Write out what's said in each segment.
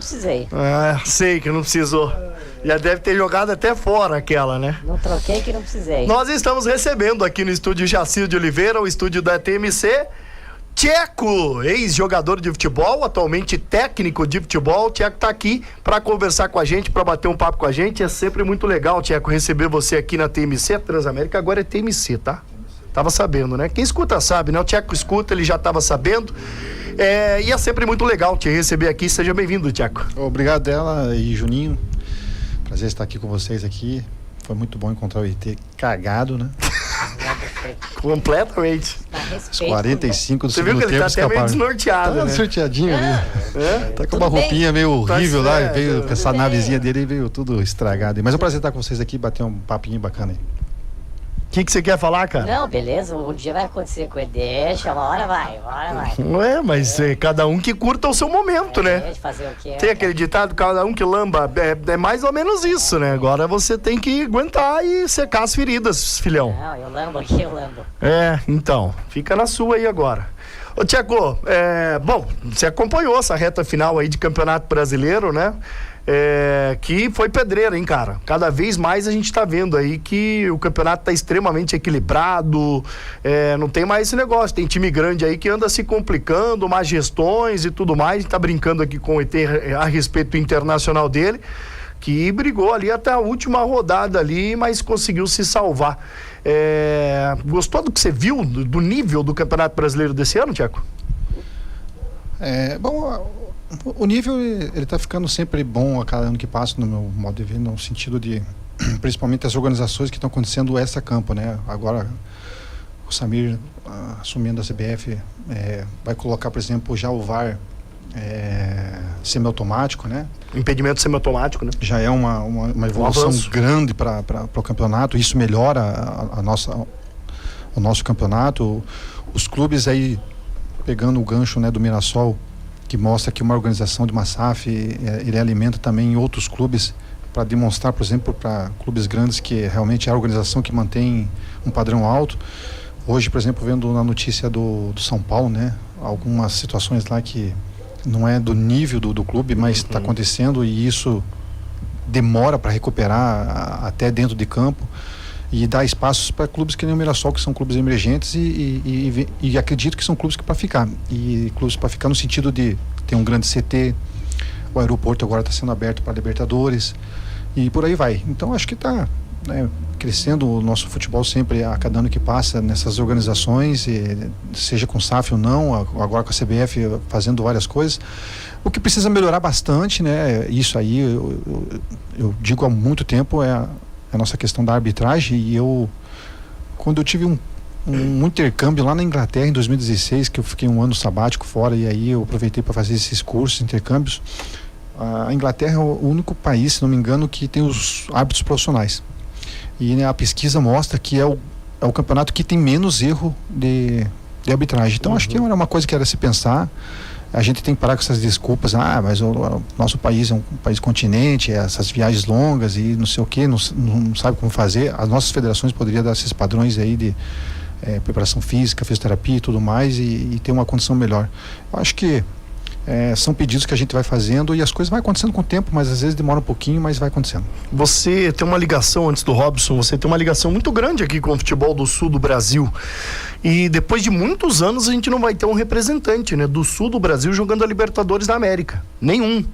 precisei. Sei que não precisou. Já deve ter jogado até fora aquela, né? Não troquei que não precisei. Nós estamos recebendo aqui no estúdio Jacir de Oliveira, o estúdio da TMC, Tcheco, ex-jogador de futebol, atualmente técnico de futebol. O Tcheco tá aqui para conversar com a gente, para bater um papo com a gente. É sempre muito legal, Tcheco, receber você aqui na TMC. Transamérica agora é TMC, tá? Tava sabendo, né? Quem escuta sabe, né? O Tcheco escuta, ele já tava sabendo. E é sempre muito legal te receber aqui. Seja bem-vindo, Tcheco. Obrigado, Dela e Juninho. Prazer estar aqui com vocês aqui. Foi muito bom encontrar o IT cagado, né? Completamente. Os 45 do Você viu segundo que ele tempo tá até meio escaparam. desnorteado, Tá né? desnorteadinho ali. Tá com uma roupinha meio horrível lá. Veio com essa navezinha dele e veio tudo estragado. Mas é um prazer estar com vocês aqui, bater um papinho bacana aí. O que você quer falar, cara? Não, beleza, um dia vai acontecer com ele. Deixa, uma hora vai. Mas cada um que curta o seu momento, né? Deixa fazer o quê? Tem aquele ditado, cada um que lamba, é mais ou menos isso, né? Agora você tem que aguentar e secar as feridas, filhão. Não, eu lambo aqui, eu lambo. Então, fica na sua aí agora. Ô, Tcheco, bom, você acompanhou essa reta final aí de Campeonato Brasileiro, né? Que foi pedreira, hein, cara? Cada vez mais a gente tá vendo aí que o campeonato tá extremamente equilibrado, não tem mais esse negócio, tem time grande aí que anda se complicando, más gestões e tudo mais. A gente tá brincando aqui com o ET a respeito do internacional dele, que brigou ali até a última rodada ali, mas conseguiu se salvar. Gostou do que você viu, do nível do Campeonato Brasileiro desse ano, Tcheco? Bom, o nível ele tá ficando sempre bom a cada ano que passa, no meu modo de ver, no sentido de, principalmente as organizações que estão acontecendo extra-campo, né? Agora o Samir assumindo a CBF vai colocar, por exemplo, já o VAR semiautomático, né? Impedimento semiautomático, né? Já é uma evolução grande para o campeonato. Isso melhora o nosso campeonato. Os clubes aí, pegando o gancho, né, do Mirassol, que mostra que uma organização de uma SAF, ele alimenta também outros clubes para demonstrar, por exemplo, para clubes grandes que realmente é a organização que mantém um padrão alto. Hoje, por exemplo, vendo na notícia do São Paulo, né, algumas situações lá que não é do nível do clube, mas está acontecendo, e isso demora para recuperar até dentro de campo, e dá espaços para clubes que nem o Mirassol, que são clubes emergentes e acredito que são clubes para ficar, e clubes para ficar no sentido de ter um grande CT, o aeroporto agora está sendo aberto para Libertadores e por aí vai. Então acho que está crescendo o nosso futebol sempre a cada ano que passa nessas organizações, seja com SAF ou não, agora com a CBF fazendo várias coisas. O que precisa melhorar bastante, né? Isso aí eu digo há muito tempo, é a nossa questão da arbitragem. E quando eu tive um intercâmbio lá na Inglaterra em 2016, que eu fiquei um ano sabático fora, e aí eu aproveitei para fazer esses cursos, intercâmbios. A Inglaterra é o único país, se não me engano, que tem os árbitros profissionais. E, né, a pesquisa mostra que é o campeonato que tem menos erro de arbitragem. Então acho que era uma coisa que era se pensar. A gente tem que parar com essas desculpas, mas o nosso país é um país continente, essas viagens longas e não sei o que, não sabe como fazer. As nossas federações poderiam dar esses padrões aí de preparação física, fisioterapia e tudo mais, e ter uma condição melhor. Eu acho que são pedidos que a gente vai fazendo e as coisas vão acontecendo com o tempo, mas às vezes demora um pouquinho, mas vai acontecendo. Você tem uma ligação, antes do Robson, você tem uma ligação muito grande aqui com o futebol do sul do Brasil, e depois de muitos anos a gente não vai ter um representante, né, do sul do Brasil jogando a Libertadores da América, nenhum.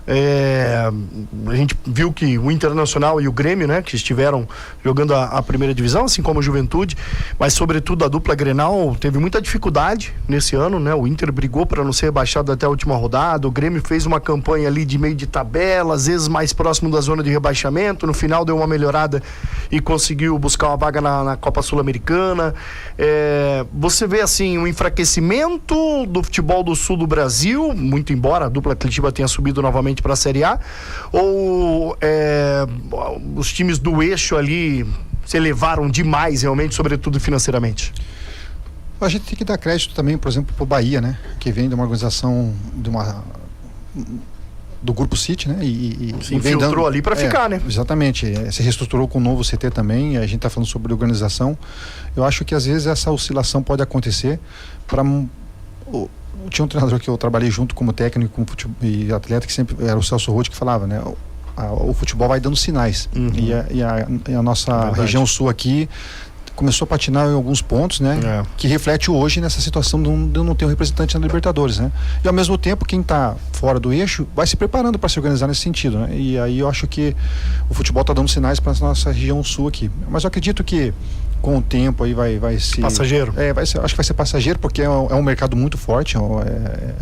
A gente viu que o Internacional e o Grêmio, né, que estiveram jogando a primeira divisão, assim como a Juventude, mas sobretudo a dupla Grenal teve muita dificuldade nesse ano, né? O Inter brigou para não ser rebaixado até a última rodada, o Grêmio fez uma campanha ali de meio de tabela, às vezes mais próximo da zona de rebaixamento, no final deu uma melhorada e conseguiu buscar uma vaga na Copa Sul-Americana. Você vê assim um enfraquecimento do futebol do sul do Brasil, muito embora a dupla Atletiba tenha subido novamente para a Série A, ou os times do eixo ali se elevaram demais realmente, sobretudo financeiramente? A gente tem que dar crédito também, por exemplo, para o Bahia, né, que vem de uma organização do Grupo City, né, e se infiltrou ali para ficar, né? Exatamente, se reestruturou com o novo CT também. A gente está falando sobre organização. Eu acho que às vezes essa oscilação pode acontecer para tinha um treinador que eu trabalhei junto como técnico e atleta, que sempre era o Celso Roth, que falava, né? O futebol vai dando sinais. E a nossa região sul aqui começou a patinar em alguns pontos, né? Que reflete hoje nessa situação de não ter um representante na Libertadores, né? E ao mesmo tempo, quem está fora do eixo vai se preparando para se organizar nesse sentido, né? E aí eu acho que o futebol está dando sinais para a nossa região sul aqui. Mas eu acredito que com o tempo aí vai ser... Passageiro? Acho que vai ser passageiro, porque é um mercado muito forte, é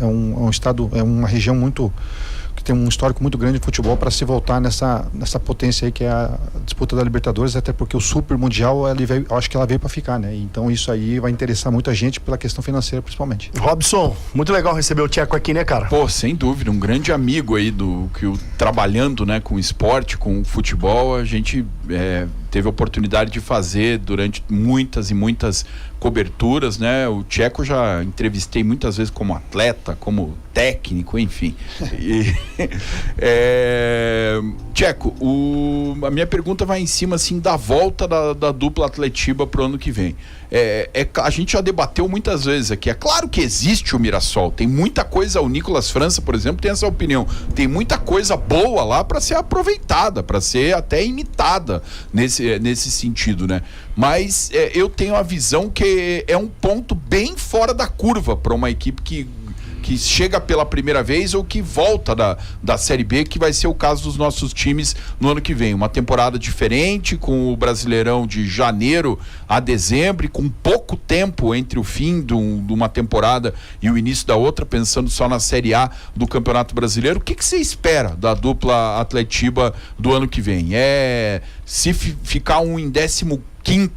um estado, é uma região muito... que tem um histórico muito grande de futebol para se voltar nessa potência aí que é a disputa da Libertadores, até porque o Super Mundial, eu acho que ela veio para ficar, né? Então isso aí vai interessar muita gente pela questão financeira, principalmente. Robson, muito legal receber o Tcheco aqui, né, cara? Pô, sem dúvida, um grande amigo aí trabalhando, né, com esporte, com futebol, a gente teve a oportunidade de fazer durante muitas e muitas coberturas, né? O Tcheco já entrevistei muitas vezes como atleta, como técnico, enfim. Tcheco, a minha pergunta vai em cima assim da volta da dupla Atletiba pro ano que vem. A gente já debateu muitas vezes aqui. É claro que existe o Mirassol, tem muita coisa. O Nicolas França, por exemplo, tem essa opinião. Tem muita coisa boa lá para ser aproveitada, para ser até imitada nesse sentido, né? Mas eu tenho a visão que é um ponto bem fora da curva para uma equipe que chega pela primeira vez ou que volta da Série B, que vai ser o caso dos nossos times no ano que vem. Uma temporada diferente, com o Brasileirão de janeiro a dezembro, e com pouco tempo entre o fim de uma temporada e o início da outra, pensando só na Série A do Campeonato Brasileiro. O que você espera da dupla Atletiba do ano que vem? Se ficar um em 15º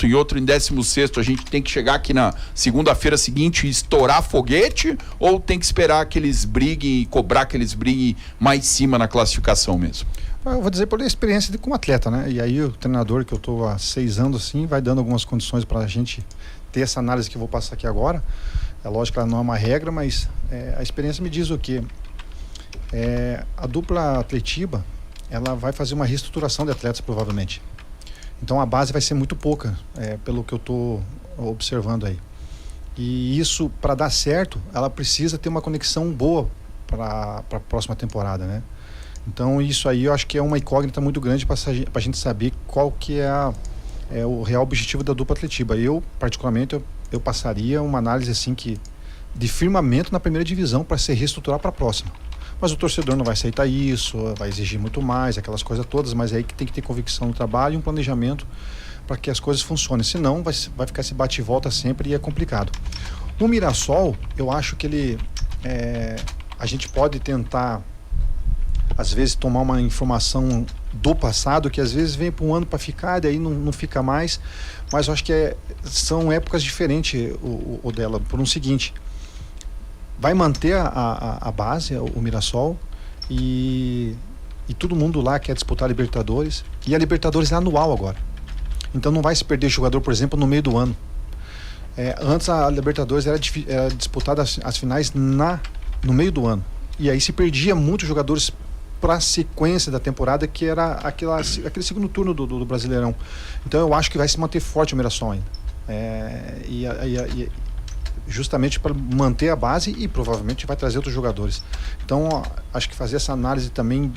e outro em 16º, a gente tem que chegar aqui na segunda-feira seguinte e estourar foguete, ou tem que esperar que eles briguem e cobrar que eles briguem mais cima na classificação mesmo? Eu vou dizer pela experiência como atleta, né? E aí o treinador, que eu estou há 6 anos assim, vai dando algumas condições para a gente ter essa análise que eu vou passar aqui agora. É lógico que ela não é uma regra, mas a experiência me diz o quê? A dupla Atletiba, ela vai fazer uma reestruturação de atletas, provavelmente. Então a base vai ser muito pouca, pelo que eu estou observando aí. E isso, para dar certo, ela precisa ter uma conexão boa para a próxima temporada, né? Então isso aí eu acho que é uma incógnita muito grande para a gente saber qual que é o real objetivo da dupla Atletiba. Eu, particularmente, eu passaria uma análise assim de firmamento na primeira divisão para se reestruturar para a próxima. Mas o torcedor não vai aceitar isso, vai exigir muito mais, aquelas coisas todas, mas é aí que tem que ter convicção no trabalho e um planejamento para que as coisas funcionem. Senão vai ficar esse bate e volta sempre e é complicado. O Mirassol, eu acho que a gente pode tentar, às vezes, tomar uma informação do passado, que às vezes vem para um ano para ficar, daí não fica mais, mas eu acho que são épocas diferentes o dela, por um seguinte: vai manter a base, o Mirassol, e todo mundo lá quer disputar a Libertadores, e a Libertadores é anual agora, então não vai se perder jogador, por exemplo, no meio do ano. Antes a Libertadores era disputada as finais no meio do ano, e aí se perdia muitos jogadores para a sequência da temporada, que era aquele segundo turno do Brasileirão. Então eu acho que vai se manter forte o Mirassol ainda, justamente para manter a base, e provavelmente vai trazer outros jogadores. Então acho que fazer essa análise também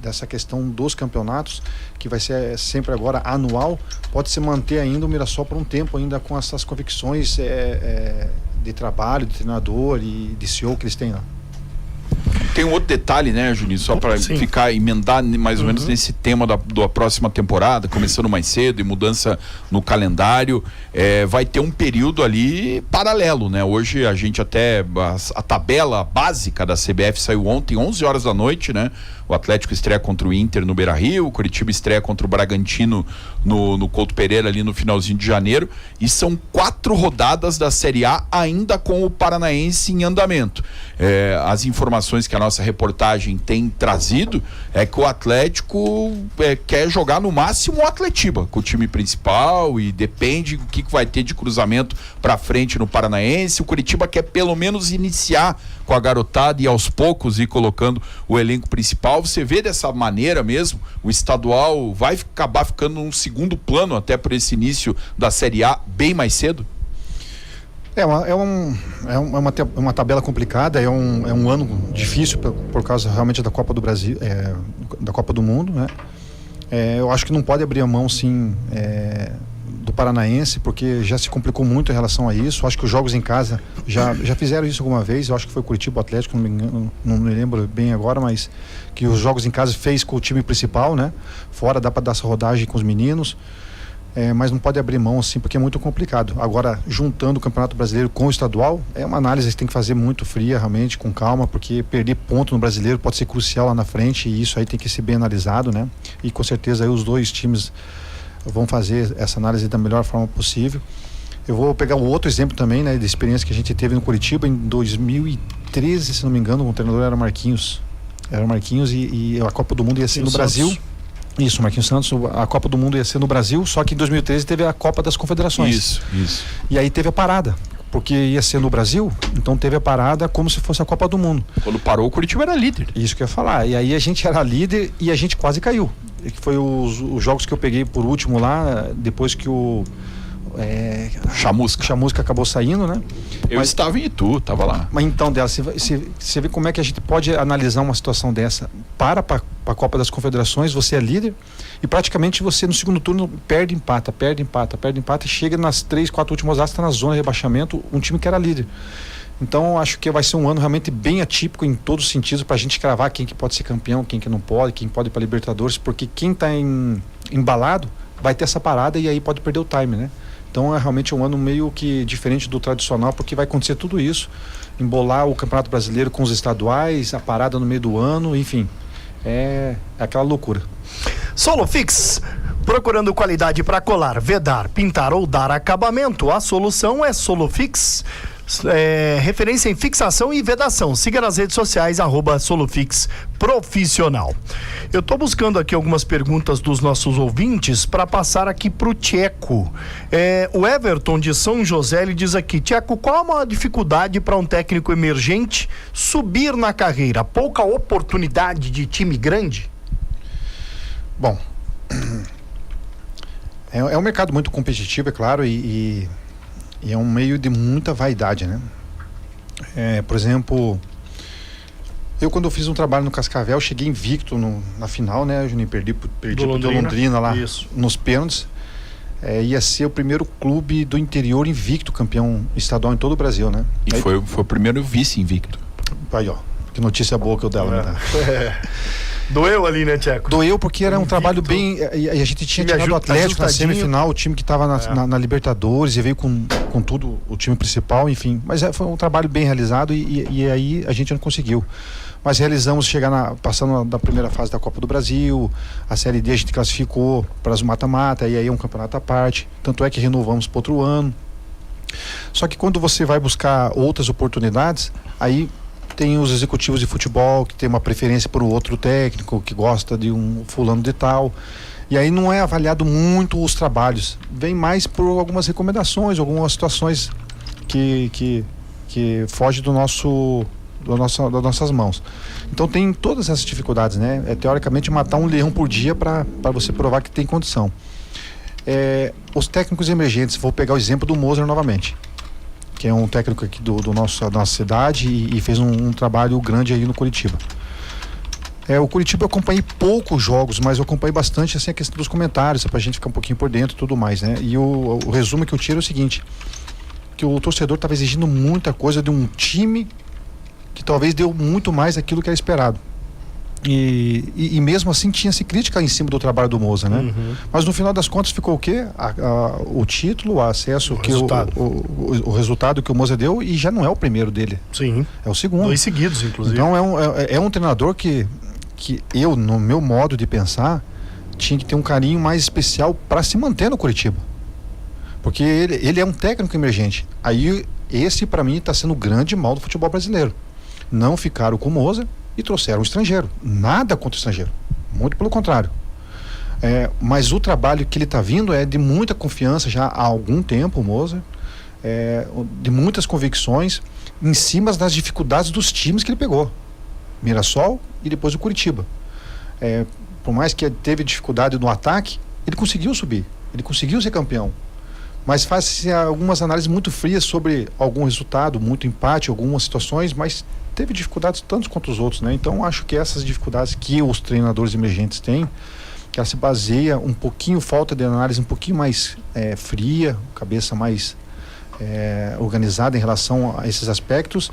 dessa questão dos campeonatos, que vai ser sempre agora anual, pode se manter ainda o Mirassol por um tempo ainda com essas convicções de trabalho, de treinador e de CEO que eles têm lá. Tem um outro detalhe, né, Juninho, só para emendar mais ou menos nesse tema da próxima temporada, começando mais cedo e mudança no calendário. Vai ter um período ali paralelo, né? Hoje a gente a tabela básica da CBF saiu ontem, 11 horas da noite, né? O Atlético estreia contra o Inter no Beira-Rio, o Curitiba estreia contra o Bragantino no Couto Pereira ali no finalzinho de janeiro, e são 4 rodadas da Série A ainda com o Paranaense em andamento. As informações que a nossa reportagem tem trazido é que o Atlético quer jogar no máximo o Atletiba com o time principal, e depende do que vai ter de cruzamento pra frente no Paranaense. O Curitiba quer pelo menos iniciar com a garotada e aos poucos ir colocando o elenco principal. Você vê dessa maneira mesmo, o estadual vai acabar ficando num segundo plano até por esse início da Série A bem mais cedo? É uma tabela complicada, é um ano difícil por causa realmente da Copa do Brasil, da Copa do Mundo, né? Eu acho que não pode abrir a mão, sim, do Paranaense, porque já se complicou muito em relação a isso. Acho que os jogos em casa já fizeram isso alguma vez. Eu acho que foi o Curitiba Atlético, não me engano, não me lembro bem agora, mas que os jogos em casa fez com o time principal, né? Fora dá para dar essa rodagem com os meninos. Mas não pode abrir mão assim, porque é muito complicado. Agora, juntando o Campeonato Brasileiro com o estadual, é uma análise que tem que fazer muito fria, realmente, com calma, porque perder ponto no Brasileiro pode ser crucial lá na frente, e isso aí tem que ser bem analisado, né? E com certeza aí os dois times vão fazer essa análise da melhor forma possível. Eu vou pegar um outro exemplo também, né, de experiência que a gente teve no Curitiba em 2013, se não me engano, o treinador era Marquinhos. Era o Marquinhos e a Copa do Mundo ia ser no Brasil. Isso, Marquinhos Santos, a Copa do Mundo ia ser no Brasil, só que em 2013 teve a Copa das Confederações. Isso. E aí teve a parada, porque ia ser no Brasil, então teve a parada como se fosse a Copa do Mundo. Quando parou, o Curitiba era líder. Isso que eu ia falar. E aí a gente era líder e a gente quase caiu. E que foi os jogos que eu peguei por último lá, depois que o Chamusca acabou saindo, né? Eu estava em Itu, estava lá. Mas então, você vê como é que a gente pode analisar uma situação dessa. Para a Copa das Confederações, você é líder e praticamente você no segundo turno perde, empata e chega nas 3, 4 últimas rodadas, está na zona de rebaixamento, um time que era líder. Então acho que vai ser um ano realmente bem atípico em todos os sentidos, para a gente cravar quem que pode ser campeão, quem que não pode, quem pode ir para Libertadores, porque quem está embalado vai ter essa parada e aí pode perder o time, né? Então é realmente um ano meio que diferente do tradicional, porque vai acontecer tudo isso, embolar o Campeonato Brasileiro com os estaduais, a parada no meio do ano, enfim, é aquela loucura. Solofix, procurando qualidade para colar, vedar, pintar ou dar acabamento, a solução é Solofix. Referência em fixação e vedação. Siga nas redes sociais @Solofix Profissional. Eu estou buscando aqui algumas perguntas dos nossos ouvintes para passar aqui para o Tcheco. O Everton de São José, ele diz aqui: Tcheco, qual a maior dificuldade para um técnico emergente subir na carreira? Pouca oportunidade de time grande? Bom, é um mercado muito competitivo, é claro, e é um meio de muita vaidade, né? Por exemplo, eu quando eu fiz um trabalho no Cascavel, cheguei invicto na final, né, Juninho? Perdi pro Londrina lá. Isso. Nos pênaltis. Ia ser o primeiro clube do interior invicto, campeão estadual em todo o Brasil, né? E aí, foi o primeiro vice invicto. Aí, ó, que notícia boa que eu dela, né? Doeu ali, né, Tcheco? Doeu porque era um trabalho bem... E a gente tinha tirado o Atlético na semifinal, o time que estava na Libertadores, e veio com tudo, o time principal, enfim. Mas foi um trabalho bem realizado e aí a gente não conseguiu. Mas realizamos chegar passando da primeira fase da Copa do Brasil, a Série D a gente classificou para as mata-mata, e aí é um campeonato à parte. Tanto é que renovamos para outro ano. Só que quando você vai buscar outras oportunidades, aí tem os executivos de futebol que tem uma preferência por outro técnico, que gosta de um fulano de tal, e aí não é avaliado muito os trabalhos, vem mais por algumas recomendações, algumas situações que fogem das nossas mãos. Então tem todas essas dificuldades, né? Teoricamente matar um leão por dia para você provar que tem condição. Os técnicos emergentes, vou pegar o exemplo do Moser novamente, que é um técnico aqui da nossa cidade e fez um trabalho grande aí no Curitiba. O Curitiba eu acompanhei poucos jogos, mas eu acompanhei bastante assim, a questão dos comentários, pra gente ficar um pouquinho por dentro e tudo mais, né? E o resumo que eu tiro é o seguinte, que o torcedor estava exigindo muita coisa de um time que talvez deu muito mais daquilo que era esperado. E mesmo assim tinha-se crítica em cima do trabalho do Moza, né? Uhum. Mas no final das contas ficou o quê? O título, o acesso, o resultado que o Moza deu, e já não é o primeiro dele. Sim. É o segundo. 2 seguidos, inclusive. Então é um treinador que eu, no meu modo de pensar, tinha que ter um carinho mais especial para se manter no Curitiba. Porque ele é um técnico emergente. Aí esse para mim está sendo o grande mal do futebol brasileiro. Não ficaram com o Moza e trouxeram um estrangeiro. Nada contra o estrangeiro, muito pelo contrário. Mas o trabalho que ele está vindo é de muita confiança já há algum tempo, o Moza, de muitas convicções em cima das dificuldades dos times que ele pegou, Mirassol e depois o Curitiba. Por mais que ele teve dificuldade no ataque, ele conseguiu subir, ele conseguiu ser campeão. mas faz-se algumas análises muito frias sobre algum resultado, muito empate, algumas situações, mas teve dificuldades tantos quanto os outros, né? Então acho que essas dificuldades que os treinadores emergentes têm, que ela se baseia um pouquinho, falta de análise um pouquinho mais fria, cabeça mais organizada em relação a esses aspectos,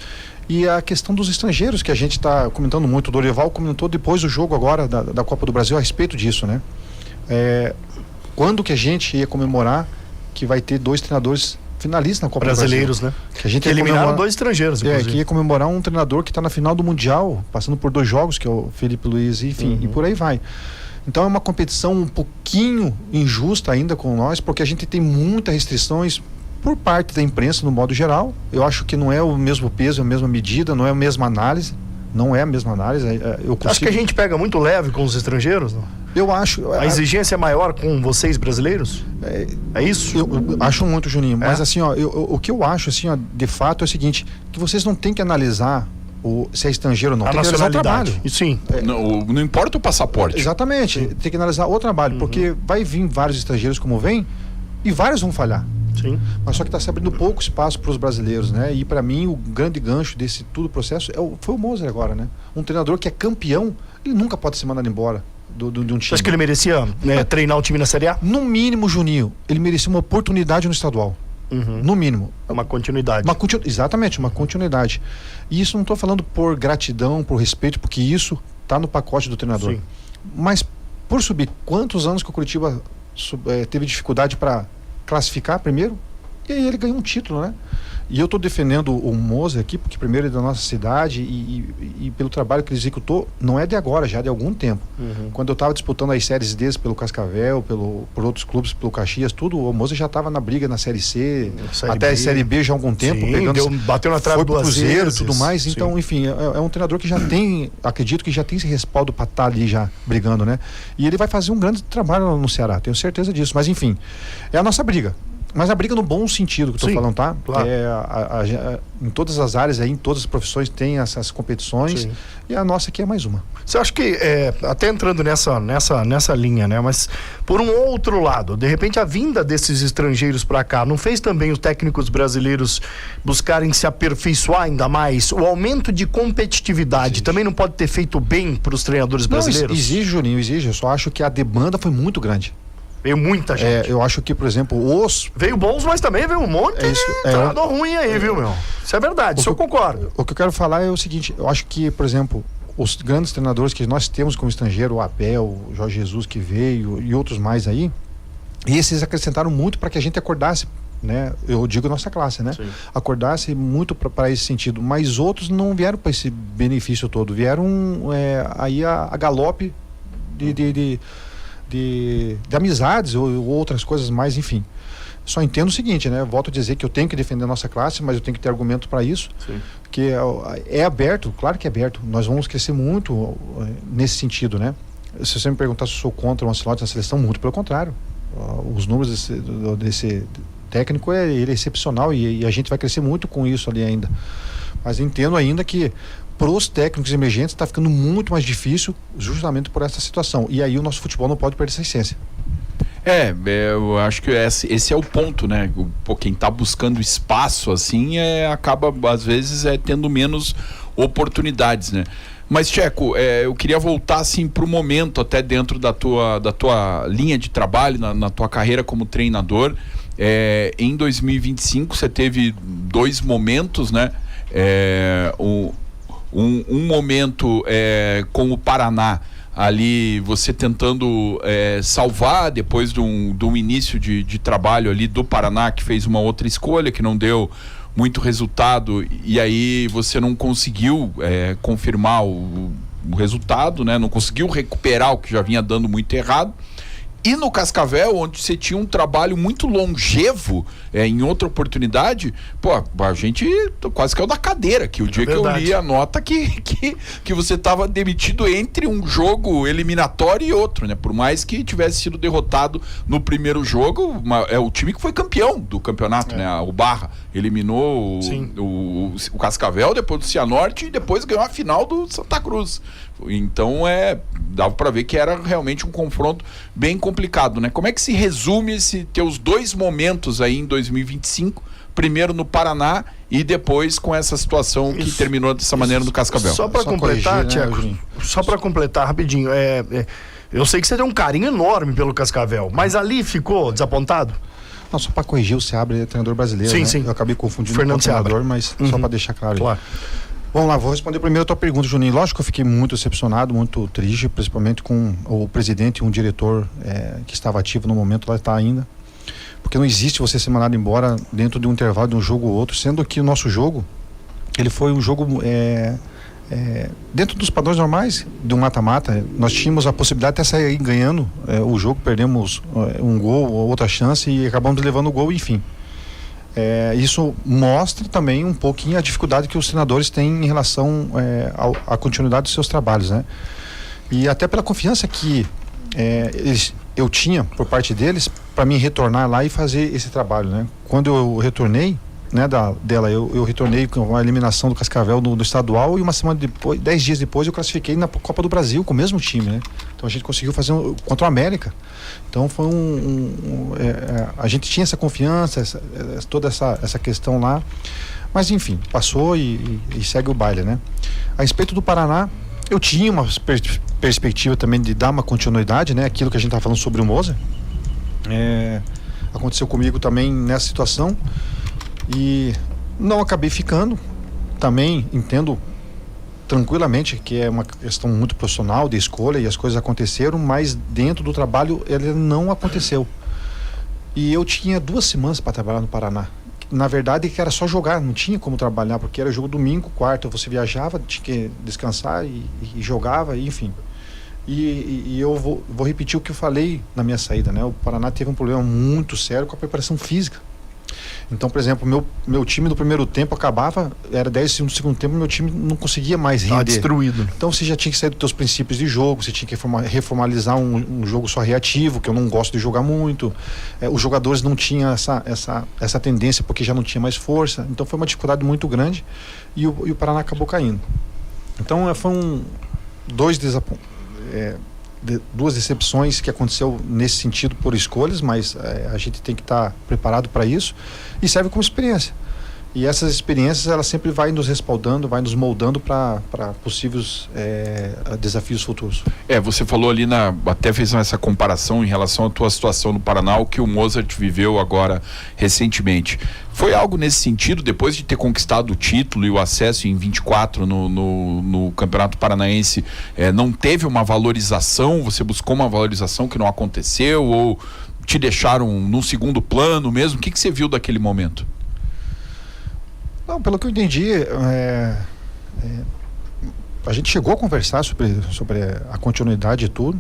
e a questão dos estrangeiros, que a gente está comentando muito. O Dorival comentou depois do jogo agora da Copa do Brasil a respeito disso, né? Quando que a gente ia comemorar que vai ter 2 treinadores finalistas na Copa brasileiros, do Brasil, né? Que a gente eliminaram 2 estrangeiros, inclusive. Que ia comemorar um treinador que está na final do Mundial, passando por 2 jogos, que é o Felipe Luiz, enfim, e por aí vai. Então é uma competição um pouquinho injusta ainda com nós, porque a gente tem muitas restrições por parte da imprensa no modo geral. Eu acho que não é o mesmo peso, a mesma medida, não é a mesma análise. Não é a mesma análise. Acho que a gente pega muito leve com os estrangeiros, não? Eu acho. A exigência é maior com vocês brasileiros? É isso? Eu acho muito, Juninho. Mas assim, ó, o que eu acho, assim, ó, de fato, é o seguinte: que vocês não têm que analisar se é estrangeiro ou não. A tem que analisar o trabalho. Sim. Não importa o passaporte. Exatamente. Tem que analisar o trabalho, porque vai vir vários estrangeiros como vem e vários vão falhar. Sim. Mas só que está se abrindo pouco espaço para os brasileiros, né? E para mim o grande gancho desse todo o processo foi o Moser agora, né? Um treinador que é campeão, ele nunca pode ser mandado embora de um time. Você acha que ele merecia treinar o time na Série A? No mínimo, Juninho, ele merecia uma oportunidade no estadual. No mínimo. Uma continuidade. Exatamente, uma continuidade. E isso não estou falando por gratidão, por respeito, porque isso está no pacote do treinador. Sim. Mas por subir, quantos anos que o Curitiba teve dificuldade para classificar primeiro, e aí ele ganhou um título, né? E eu estou defendendo o Moser aqui, porque primeiro é da nossa cidade e pelo trabalho que ele executou, não é de agora, já de algum tempo. Quando eu estava disputando as séries Ds pelo Cascavel, por outros clubes, pelo Caxias, tudo, o Moser já estava na briga na Série C, até a Série B já há algum tempo. Sim, bateu na trave do Cruzeiro e tudo mais. Sim. Então, enfim, é um treinador que já tem, acredito que já tem esse respaldo para estar ali já brigando, né? E ele vai fazer um grande trabalho no Ceará, tenho certeza disso. Mas enfim, é a nossa briga. Mas a briga no bom sentido que eu estou falando, tá? Claro. Em todas as áreas, em todas as profissões tem essas competições. Sim. E a nossa aqui é mais uma. Você acha que, até entrando nessa linha, né? Mas por um outro lado, de repente a vinda desses estrangeiros para cá não fez também os técnicos brasileiros buscarem se aperfeiçoar ainda mais? O aumento de competitividade também não pode ter feito bem para os treinadores brasileiros? Não, exige, Juninho, exige. Eu só acho que a demanda foi muito grande. Veio muita gente. Eu acho que, por exemplo, veio bons, mas também veio um monte de treinador ruim aí, viu, meu? Isso é verdade, isso eu concordo. O que eu quero falar é o seguinte: eu acho que, por exemplo, os grandes treinadores que nós temos como estrangeiro, o Abel, o Jorge Jesus que veio e outros mais aí, esses acrescentaram muito para que a gente acordasse, né? Eu digo nossa classe, né? Sim. Acordasse muito para esse sentido, mas outros não vieram para esse benefício todo, vieram aí a galope de amizades ou outras coisas mais, enfim. Só entendo o seguinte, né? Eu volto a dizer que eu tenho que defender a nossa classe, mas eu tenho que ter argumento para isso. Sim. Que é aberto, claro que é aberto. Nós vamos crescer muito nesse sentido, né? Se você me perguntar se eu sou contra o Ancelotti na seleção, muito pelo contrário. Os números desse técnico ele é excepcional e a gente vai crescer muito com isso ali ainda. Mas entendo ainda que para os técnicos emergentes está ficando muito mais difícil justamente por essa situação. E aí o nosso futebol não pode perder essa essência. Eu acho que esse é o ponto, né? Quem está buscando espaço assim acaba às vezes tendo menos oportunidades, né? Mas, Tcheco, eu queria voltar assim para o momento, até dentro da tua linha de trabalho, na tua carreira como treinador. Em 2025 você teve 2 momentos, né? Um momento com o Paraná, ali você tentando salvar depois de um início de trabalho ali do Paraná, que fez uma outra escolha que não deu muito resultado, e aí você não conseguiu confirmar o resultado, né? Não conseguiu recuperar o que já vinha dando muito errado. E no Cascavel, onde você tinha um trabalho muito longevo, em outra oportunidade, a gente quase caiu da cadeira, que o dia que eu li a nota que você estava demitido entre um jogo eliminatório e outro, né? Por mais que tivesse sido derrotado no primeiro jogo, é o time que foi campeão do campeonato, né? O Barra eliminou o Cascavel, depois do Cianorte e depois ganhou a final do Santa Cruz. Então dava para ver que era realmente um confronto bem complicado, né? Como é que se resume esse teus 2 momentos aí em 2025? Primeiro no Paraná e depois com essa situação que terminou dessa maneira no Cascavel. Só para completar, corrigir, né, Tcheco, só para completar rapidinho, eu sei que você tem um carinho enorme pelo Cascavel, mas ali ficou desapontado? Não, só para corrigir, o Seabra é treinador brasileiro, Sim, né? sim. Eu acabei confundindo Fernando com o treinador, Seabra. mas só para deixar claro. Claro. Vamos lá, vou responder primeiro a tua pergunta, Juninho. Lógico que eu fiquei muito decepcionado, muito triste, principalmente com o presidente e um diretor que estava ativo no momento, lá está ainda. Porque não existe você ser mandado embora dentro de um intervalo de um jogo ou outro, sendo que o nosso jogo, ele foi um jogo dentro dos padrões normais de um mata-mata. Nós tínhamos a possibilidade de até sair ganhando o jogo, perdemos um gol ou outra chance e acabamos levando o gol, enfim. Isso mostra também um pouquinho a dificuldade que os treinadores têm em relação à continuidade dos seus trabalhos, né? E até pela confiança que eu tinha por parte deles para mim retornar lá e fazer esse trabalho, né? Quando eu retornei, né, eu retornei com a eliminação do Cascavel no estadual e uma semana depois, 10 dias depois, eu classifiquei na Copa do Brasil com o mesmo time, né? Então a gente conseguiu fazer contra o América. Então foi a gente tinha essa confiança, toda essa questão lá, mas enfim, passou e segue o baile, né? A respeito do Paraná, eu tinha uma perspectiva também de dar uma continuidade, né? Aquilo que a gente estava falando sobre o Moser. Aconteceu comigo também nessa situação e não acabei ficando. Também entendo tranquilamente que é uma questão muito profissional de escolha e as coisas aconteceram, mas dentro do trabalho ele não aconteceu. E eu tinha 2 semanas para trabalhar no Paraná. Na verdade, que era só jogar, não tinha como trabalhar, porque era jogo domingo, quarta, você viajava, tinha que descansar e jogava, enfim. E eu vou repetir o que eu falei na minha saída, né? O Paraná teve um problema muito sério com a preparação física. Então, por exemplo, meu time no primeiro tempo acabava, era 10 segundos do segundo tempo, meu time não conseguia mais render. Destruído. Então você já tinha que sair dos teus princípios de jogo, você tinha que reformalizar um jogo só reativo, que eu não gosto de jogar muito. Os jogadores não tinham essa tendência porque já não tinha mais força. Então foi uma dificuldade muito grande e o Paraná acabou caindo. Então foram 2 decepções que aconteceu nesse sentido por escolhas, mas a gente tem que estar preparado para isso e serve como experiência. E essas experiências, ela sempre vai nos respaldando, vai nos moldando para possíveis desafios futuros. Você falou ali, até fez essa comparação em relação à tua situação no Paraná, o que o Mozart viveu agora recentemente. Foi algo nesse sentido, depois de ter conquistado o título e o acesso em 24 no Campeonato Paranaense, não teve uma valorização, você buscou uma valorização que não aconteceu, ou te deixaram no segundo plano mesmo? O que você viu daquele momento? Não, pelo que eu entendi, a gente chegou a conversar sobre a continuidade e tudo,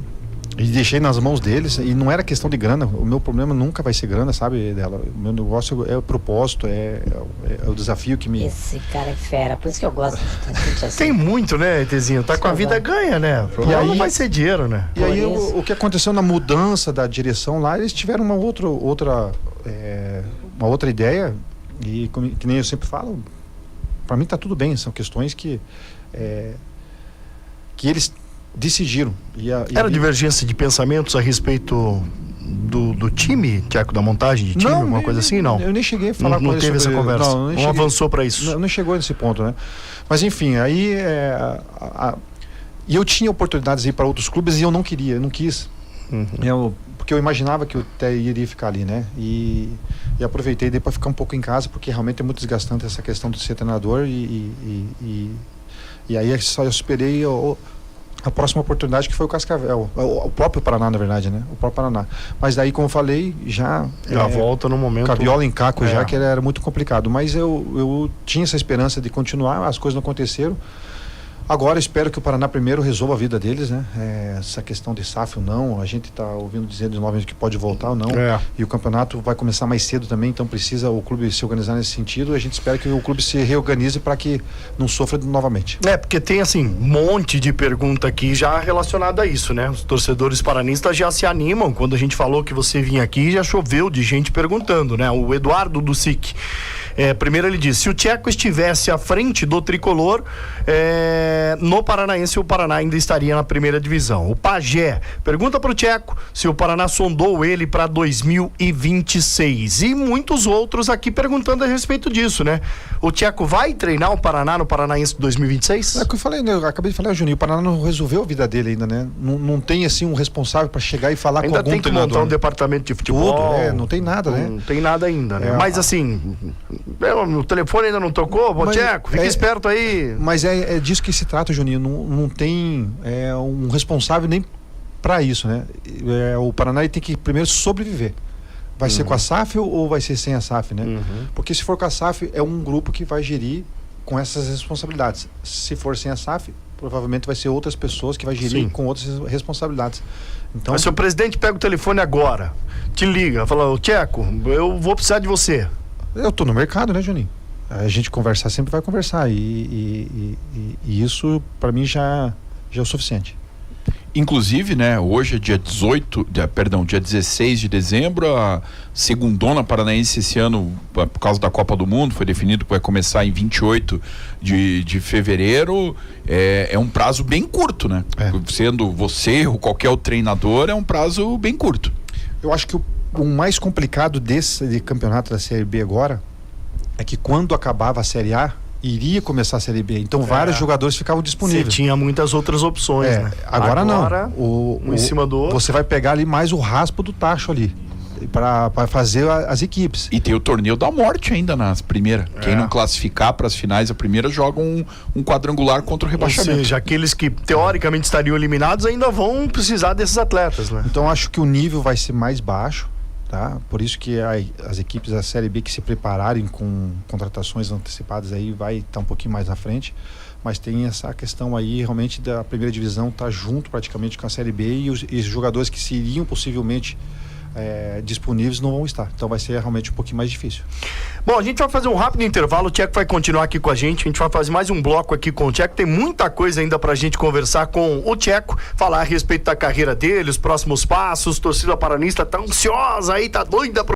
e deixei nas mãos deles, e não era questão de grana. O meu problema nunca vai ser grana, sabe, dela. O meu negócio é o propósito, é o desafio que me... Esse cara é fera, por isso que eu gosto de gente assim. Tem muito, né, Tezinho? Tá com a vida ganha, né? O problema não vai ser dinheiro, né? E aí o que aconteceu na mudança da direção lá, eles tiveram uma outra ideia, e que nem eu sempre falo, para mim tá tudo bem, são questões que eles decidiram. Era divergência de pensamentos a respeito do time, Tcheco, da montagem de time, alguma coisa assim, não? Eu nem cheguei a falar com não eles teve sobre... essa conversa, não avançou para isso. Não chegou nesse ponto, né? Mas enfim, aí e eu tinha oportunidades de ir para outros clubes e eu não quis. Porque eu imaginava que eu até iria ficar ali, né? E aproveitei para ficar um pouco em casa, porque realmente é muito desgastante essa questão de ser treinador e aí só eu esperei a próxima oportunidade, que foi o Cascavel, o próprio Paraná, na verdade, né? O próprio Paraná. Mas daí, como eu falei, já volta no momento... Cabiola em caco já, que era muito complicado. Mas eu tinha essa esperança de continuar, as coisas não aconteceram. Agora espero que o Paraná primeiro resolva a vida deles, né? Essa questão de SAF ou não, a gente está ouvindo dizer de novamente que pode voltar ou não. E o campeonato vai começar mais cedo também, então precisa o clube se organizar nesse sentido. A gente espera que o clube se reorganize para que não sofra novamente. Porque tem assim, um monte de pergunta aqui já relacionada a isso, né? Os torcedores paranistas já se animam. Quando a gente falou que você vinha aqui, já choveu de gente perguntando, né? O Eduardo do SIC. Primeiro ele diz, se o Tcheco estivesse à frente do tricolor, no Paranaense, o Paraná ainda estaria na primeira divisão. O Pajé pergunta pro Tcheco se o Paraná sondou ele para 2026. E muitos outros aqui perguntando a respeito disso, né? O Tcheco vai treinar o Paraná no Paranaense 2026? É o que eu falei, né? Eu acabei de falar, Juninho, o Paraná não resolveu a vida dele ainda, né? Não tem, assim, um responsável para chegar e falar ainda com algum tem que treinador. montar um departamento de futebol. Tudo, não tem nada, né? Não tem nada ainda, né? Mas assim, o telefone ainda não tocou, Tcheco, fica esperto aí. Mas é disso que se trata, Juninho. Não tem um responsável nem para isso, né? O Paraná tem que primeiro sobreviver. Vai ser com a SAF ou vai ser sem a SAF, né? Porque se for com a SAF, é um grupo que vai gerir com essas responsabilidades. Se for sem a SAF, provavelmente vai ser outras pessoas que vai gerir com outras responsabilidades. Então, mas se o presidente pega o telefone agora, te liga, fala, ô Tcheco, eu vou precisar de você. Eu tô no mercado, né, Juninho? A gente conversar sempre vai conversar. E isso, para mim, já é o suficiente. Inclusive, né, hoje é dia 16 de dezembro, a segundona paranaense esse ano, por causa da Copa do Mundo, foi definido que vai começar em 28 de fevereiro, é um prazo bem curto, né? Sendo você ou qualquer outro treinador, é um prazo bem curto. Eu acho que o mais complicado desse campeonato da Série B agora é que quando acabava a Série A, iria começar a Série B. Então vários jogadores ficavam disponíveis. Você tinha muitas outras opções, né? Agora não. Um em cima do outro. Você vai pegar ali mais o raspo do tacho ali para fazer as equipes. E tem o torneio da morte ainda nas primeiras. Quem não classificar para as finais, a primeira joga um quadrangular contra o rebaixamento. Ou seja, aqueles que teoricamente estariam eliminados ainda vão precisar desses atletas, né? Então acho que o nível vai ser mais baixo. Tá? Por isso que as equipes da Série B que se prepararem com contratações antecipadas aí vai estar um pouquinho mais na frente, mas tem essa questão aí realmente da primeira divisão tá junto praticamente com a Série B e os jogadores que seriam possivelmente disponíveis não vão estar, então vai ser realmente um pouquinho mais difícil. Bom, a gente vai fazer um rápido intervalo, o Tcheco vai continuar aqui com a gente vai fazer mais um bloco aqui com o Tcheco, tem muita coisa ainda pra gente conversar com o Tcheco, falar a respeito da carreira dele, os próximos passos, torcida paranista tá ansiosa aí, tá doida